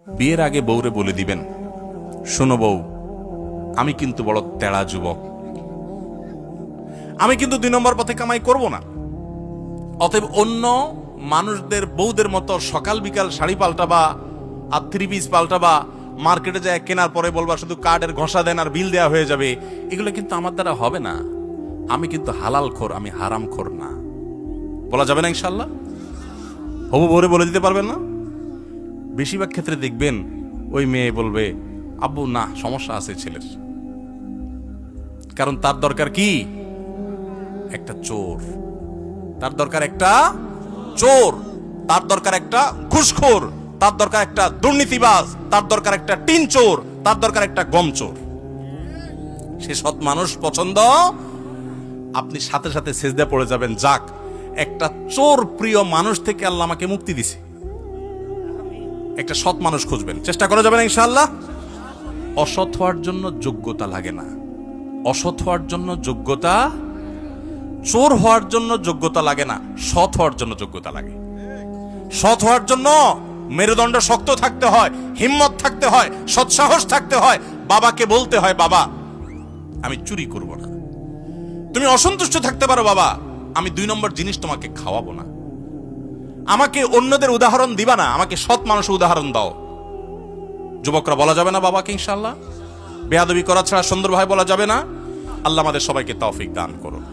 বিয়ের আগে বউরে বলে দিবেন, শোনো বউ, আমি কিন্তু বড় তেড়া যুবক, আমি কিন্তু 2 নম্বর পথে কামাই করব না। অতএব অন্য মানুষদের বউদের মতো সকাল বিকাল শাড়ি পাল্টাবা আর 3 পিস পাল্টাবা, মার্কেটে যায় কেনার পরে বলবা শুধু কার্ডের ঘষা দেন আর বিল দেয়া হয়ে যাবে, এগুলো কিন্তু আমার দ্বারা হবে না। আমি কিন্তু হালাল খোর, আমি হারাম খোর না। বলা যাবে না ইনশাল্লাহ? হবু বউরে বলে দিতে পারবেন না? বেশিরভাগ ক্ষেত্রে দেখবেন ওই মেয়ে বলবে, আব্বু না, সমস্যা আছে ছেলের, কারণ তার দরকার কি? একটা চোর। তার দরকার একটা চোর, তার দরকার একটা ঘুষখোর, তার দরকার একটা দুর্নীতিবাজ, তার দরকার একটা টিন চোর, তার দরকার একটা গম চোর। সে সৎ মানুষ পছন্দ, আপনি সাথে সাথে সেজদা পড়ে যাবেন, যাক একটা চোর প্রিয় মানুষ থেকে আল্লাহ আমাকে মুক্তি দিছে। একটা সৎ মানুষ খুঁজবেন, চেষ্টা করা যাবে না ইনশাআল্লাহ। অসৎ হওয়ার জন্য যোগ্যতা লাগে না, অসৎ হওয়ার জন্য যোগ্যতা, চোর হওয়ার জন্য যোগ্যতা লাগে না, সৎ হওয়ার জন্য যোগ্যতা লাগে। সৎ হওয়ার জন্য মেরুদণ্ড শক্ত থাকতে হয়, হিম্মত থাকতে হয়, সৎসাহস থাকতে হয়। বাবাকে বলতে হয়, বাবা আমি চুরি করব না। তুমি অসন্তুষ্ট থাকতে পারো, বাবা আমি 2 নম্বর জিনিস তোমাকে খাওয়াবো না। আমাকে অন্যদের উদাহরণ দিবা না, আমাকে সৎ মানুষের উদাহরণ দাও। যুবকরা বলা যাবে না বাবাকে ইনশাআল্লাহ? বেয়াদবি করা ছাড়া সুন্দর ভাই বলা যাবে না। আল্লাহ আমাদের সবাইকে তৌফিক দান করুন।